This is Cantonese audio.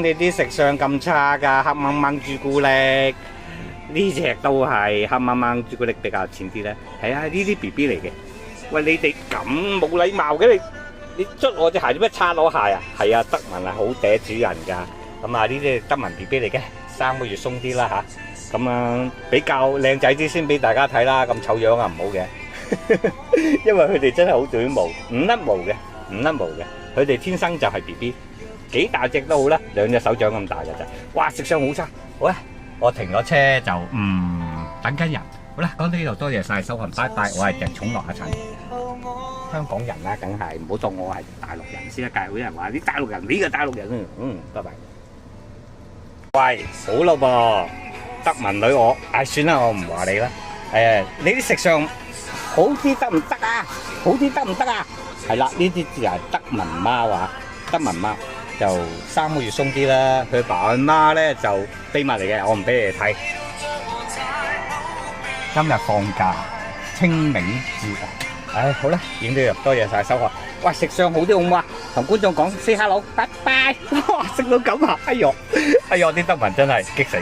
你啲食相咁差㗎，黑掹掹朱古力呢隻都係黑掹掹朱古力比較淺啲咧。係啊，呢啲 BB 嚟嘅。喂，你哋咁冇禮貌嘅你捽我隻鞋做咩擦我鞋啊？係啊，德文係好嗲主人㗎。咁啊，呢啲德文 BB 嚟嘅，3個月鬆啲啦嚇。咁啊，比較靚仔啲先俾大家睇啦，咁醜樣啊唔好嘅。因為佢哋真係好短毛，唔甩毛嘅，唔甩毛嘅。佢哋天生就係 BB， 幾大隻都好啦，2隻手掌咁大嘅咋。哇，食相好差。好啦，我停咗車就等緊人。好啦，講到呢度多謝晒收看，拜拜。我係鄭寵樂阿陳，香港人啦，梗係唔好當我係大陸人先啦。介會有人話啲大陸人，你個大陸人拜拜。喂，好咯噃，德文女我，算啦，我唔話你啦。你啲食相好啲得唔得啊？好啲得唔得啊？係啦，呢啲就係德文貓啊，德文貓就3個月鬆啲啦。佢爸佢媽咧就秘密嚟嘅，我唔俾你哋睇。今日放假，清明節啊！好啦，影到入，多謝晒收看。喂，食相好啲好唔好啊？同觀眾講 say hello，拜拜。哇，食到咁啊！哎呦，啲德文真係激死。